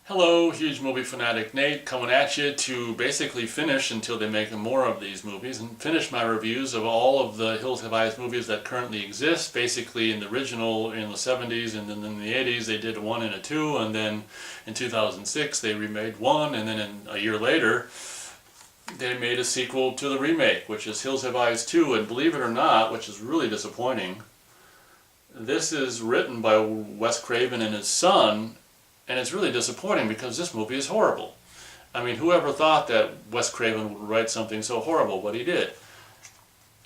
Hello, huge movie fanatic Nate coming at you to basically finish until they make more of these movies and finish my reviews of all of the Hills Have Eyes movies that currently exist. Basically in the original in the 70s and then in the 80s they did a 1 and a 2, and then in 2006 they remade 1, and then a year later they made a sequel to the remake, which is Hills Have Eyes 2, and believe it or not, which is really disappointing, this is written by Wes Craven and his son. And it's really disappointing because this movie is horrible. I mean, whoever thought that Wes Craven would write something so horrible, but he did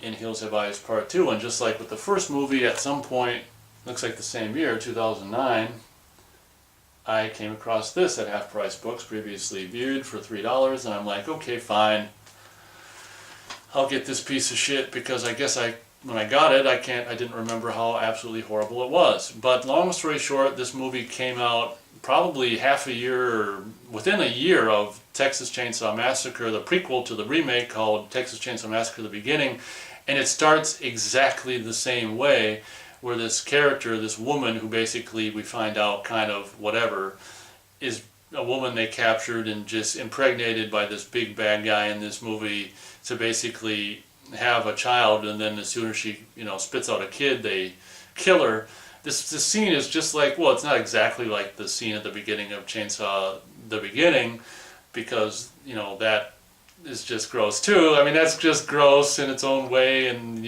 in Hills Have Eyes Part 2. And just like with the first movie, at some point, looks like the same year, 2009, I came across this at Half Price Books, previously viewed for $3, and I'm like, okay, fine. I'll get this piece of shit because I guess when I got it, I didn't remember how absolutely horrible it was. But long story short, this movie came out probably half a year, or within a year of Texas Chainsaw Massacre, the prequel to the remake called Texas Chainsaw Massacre: The Beginning, and it starts exactly the same way, where this character, this woman who basically we find out kind of whatever, is a woman they captured and just impregnated by this big bad guy in this movie to basically have a child, and then as soon as she spits out a kid, they kill her. This scene is just like, well, it's not exactly like the scene at the beginning of Chainsaw The Beginning, because that is just gross too. I mean, that's just gross in its own way, and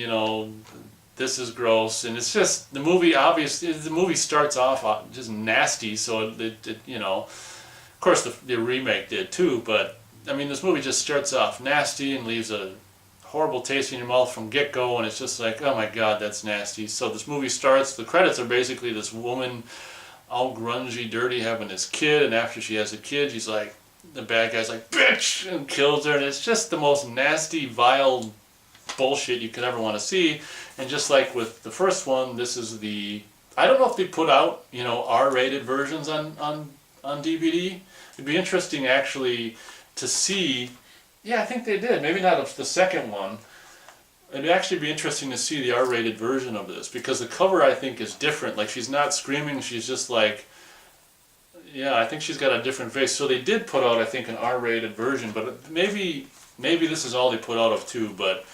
this is gross, and it's just the movie. Obviously, the movie starts off just nasty, so of course the remake did too, but I mean, this movie just starts off nasty and leaves a horrible taste in your mouth from get-go, and it's just like, oh my god, that's nasty. So this movie starts, the credits are basically this woman all grungy, dirty, having this kid, and after she has a kid, she's like, the bad guy's like, bitch, and kills her, and it's just the most nasty, vile bullshit you could ever want to see. And just like with the first one, this is I don't know if they put out R-rated versions on DVD. It'd be interesting actually to see. Yeah, I think they did. Maybe not of the second one. It'd actually be interesting to see the R-rated version of this, because the cover, I think, is different. Like, she's not screaming, she's just like, yeah, I think she's got a different face. So they did put out, I think, an R-rated version, but maybe this is all they put out of too, but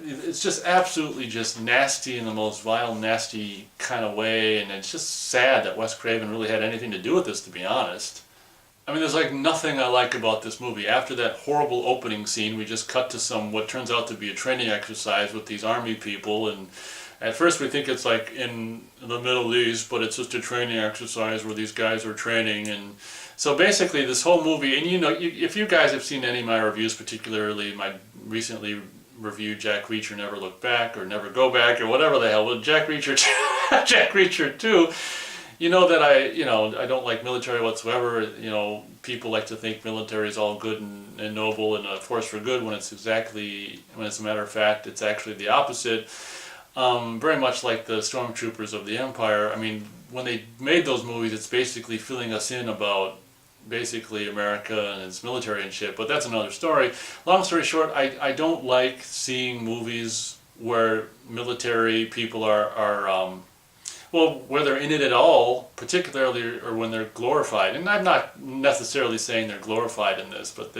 it's just absolutely just nasty in the most vile, nasty kind of way, and it's just sad that Wes Craven really had anything to do with this, to be honest. I mean, there's like nothing I like about this movie. After that horrible opening scene, we just cut to what turns out to be a training exercise with these army people, and at first we think it's like in the Middle East, but it's just a training exercise where these guys are training. And so basically this whole movie, and if you guys have seen any of my reviews, particularly my recently reviewed Jack Reacher Never Look Back, or Never Go Back, or whatever the hell, but Jack Reacher Jack Reacher 2, that I don't like military whatsoever. People like to think military is all good and noble and a force for good, when it's a matter of fact, it's actually the opposite. Very much like the stormtroopers of the Empire. I mean, when they made those movies, it's basically filling us in about basically America and its military and shit, but that's another story. Long story short, I don't like seeing movies where military people are where they're in it at all, particularly, or when they're glorified. And I'm not necessarily saying they're glorified in this, but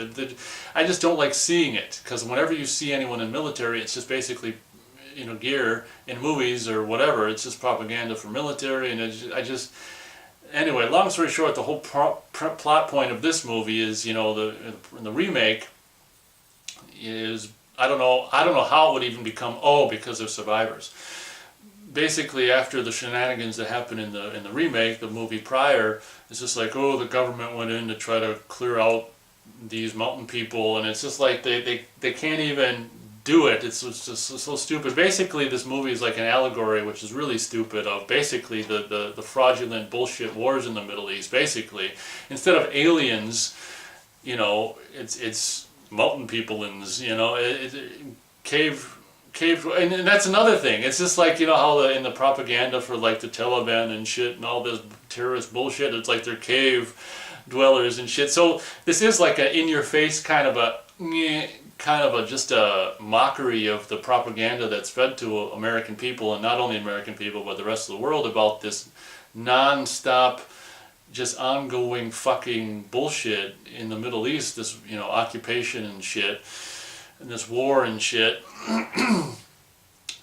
I just don't like seeing it, because whenever you see anyone in military, it's just basically, gear in movies or whatever. It's just propaganda for military, and anyway, long story short, the whole plot point of this movie is, in the remake, is I don't know how it would even become because they're survivors. Basically, after the shenanigans that happened in the remake, the movie prior, it's just like, the government went in to try to clear out these mountain people, and it's just like they can't even do it. It's just so stupid. Basically, this movie is like an allegory, which is really stupid, of basically the fraudulent bullshit wars in the Middle East. Basically, instead of aliens, it's mountain people and cave, and that's another thing. It's just like, how in the propaganda for like the Taliban and shit and all this terrorist bullshit, it's like they're cave dwellers and shit. So this is like a in-your-face kind of just a mockery of the propaganda that's fed to American people, and not only American people but the rest of the world, about this non-stop just ongoing fucking bullshit in the Middle East, this, occupation and shit, and this war and shit.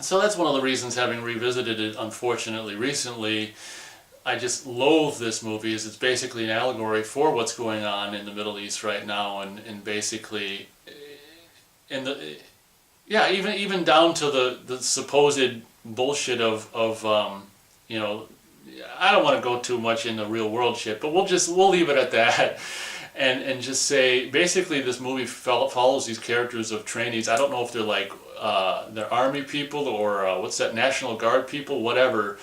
So that's one of the reasons, having revisited it unfortunately recently, I just loathe this movie. Is it's basically an allegory for what's going on in the Middle East right now, and basically, in the even down to the supposed bullshit of I don't want to go too much into real world shit, but we'll leave it at that, and just say basically this movie follows these characters of trainees. I don't know if they're like they're army people or what's that, National Guard people, whatever.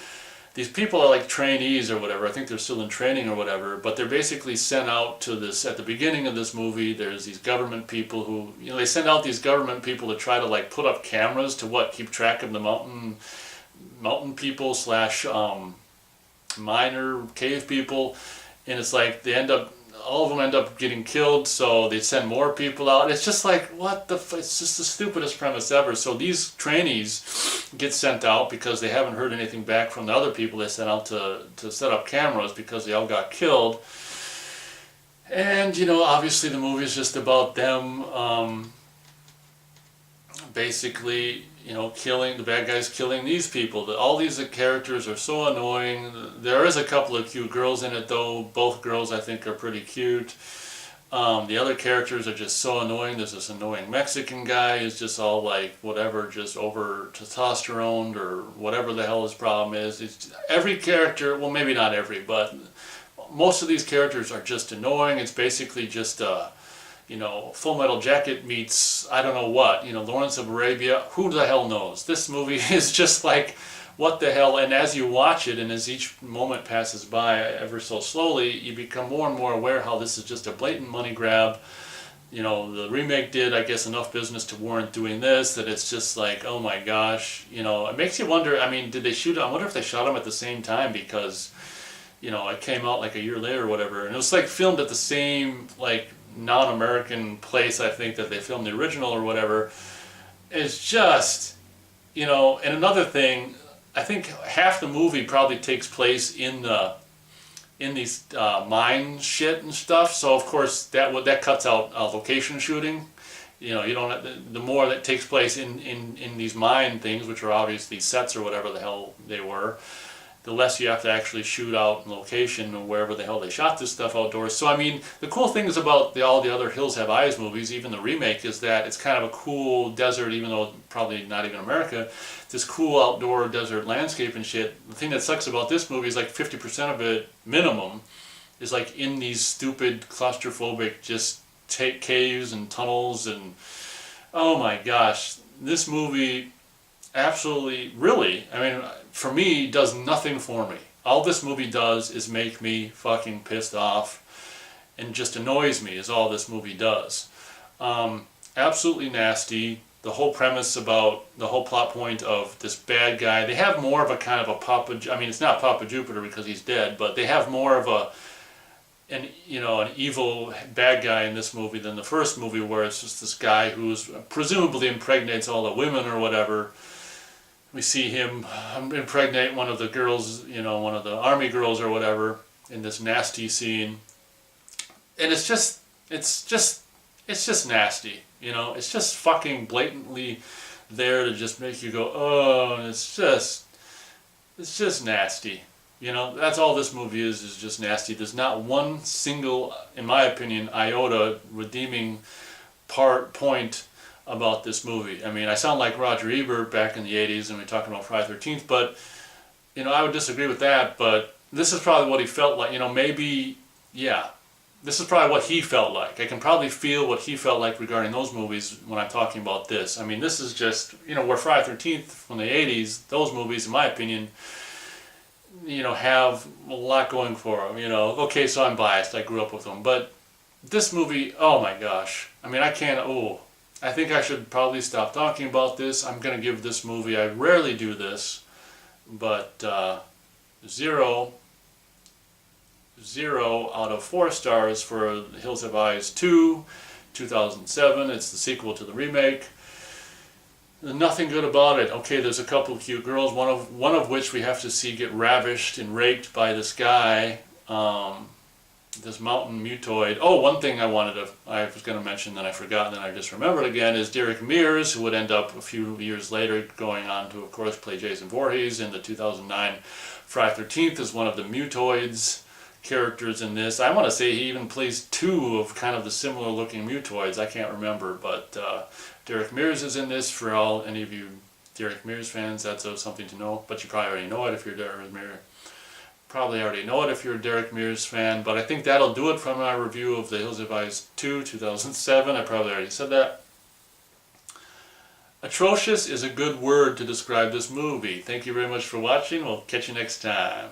These people are like trainees or whatever. I think they're still in training or whatever, but they're basically sent out to this, at the beginning of this movie, there's these government people who, they send out these government people to try to like put up cameras to keep track of the mountain people slash miner cave people, and it's like all of them end up getting killed, so they send more people out. It's just like, it's just the stupidest premise ever. So these trainees get sent out because they haven't heard anything back from the other people they sent out to set up cameras because they all got killed. And, obviously the movie is just about them basically, killing, the bad guys killing these people. All these characters are so annoying. There is a couple of cute girls in it though. Both girls I think are pretty cute. The other characters are just so annoying. There's this annoying Mexican guy who's just all like whatever, just over testosterone or whatever the hell his problem is. Every character, well maybe not every, but most of these characters are just annoying. It's basically just Full Metal Jacket meets I don't know what, Lawrence of Arabia. Who the hell knows? This movie is just like, what the hell? And as you watch it, and as each moment passes by ever so slowly, you become more and more aware how this is just a blatant money grab. The remake did, I guess, enough business to warrant doing this, that it's just like, oh my gosh, it makes you wonder. I mean, did they shoot? I wonder if they shot them at the same time, because it came out like a year later or whatever, and it was like filmed at the same like non-American place, I think, that they filmed the original or whatever. It's just, and another thing, I think half the movie probably takes place in these mine shit and stuff. So of course that cuts out location shooting. You don't have, the more that takes place in these mine things, which are obviously sets or whatever the hell they were, the less you have to actually shoot out in location or wherever the hell they shot this stuff outdoors. So I mean, the cool thing is about all the other Hills Have Eyes movies, even the remake, is that it's kind of a cool desert, even though probably not even America, this cool outdoor desert landscape and shit. The thing that sucks about this movie is like 50% of it, minimum, is like in these stupid claustrophobic just caves and tunnels, and oh my gosh, this movie absolutely, really, I mean, for me, does nothing for me. All this movie does is make me fucking pissed off and just annoys me, is all this movie does. Absolutely nasty. The whole premise about the whole plot point of this bad guy, they have more of a kind of a I mean, it's not Papa Jupiter because he's dead, but they have more of an evil bad guy in this movie than the first movie, where it's just this guy who's presumably impregnates all the women or whatever. We see him impregnate one of the girls, one of the army girls or whatever, in this nasty scene. And it's just nasty, It's just fucking blatantly there to just make you go, oh, and it's just nasty. That's all this movie is just nasty. There's not one single, in my opinion, iota redeeming point about this movie. I mean, I sound like Roger Ebert back in the 80s and we're talking about Friday the 13th, but, I would disagree with that, but this is probably what he felt like, maybe, yeah, this is probably what he felt like. I can probably feel what he felt like regarding those movies when I'm talking about this. I mean, this is just, where Friday the 13th from the 80s, those movies, in my opinion, have a lot going for them, Okay, so I'm biased, I grew up with them, but this movie, oh my gosh, I mean, I think I should probably stop talking about this. I'm going to give this movie, I rarely do this, but 0 out of 4 stars for Hills Have Eyes 2, 2007. It's the sequel to the remake. Nothing good about it. Okay, there's a couple of cute girls, one of which we have to see get ravished and raped by this guy. this mountain mutoid. Oh, one thing I was going to mention that I forgot and then I just remembered again is Derek Mears, who would end up a few years later going on to, of course, play Jason Voorhees in the 2009 Friday the 13th as one of the mutoids characters in this. I want to say he even plays two of kind of the similar looking mutoids. I can't remember, but Derek Mears is in this. For any of you Derek Mears fans, that's something to know, but you probably already know it if you're Derek Mears. Probably already know it if you're a Derek Mears fan, but I think that'll do it from my review of The Hills Have Eyes 2, 2007. I probably already said that. Atrocious is a good word to describe this movie. Thank you very much for watching. We'll catch you next time.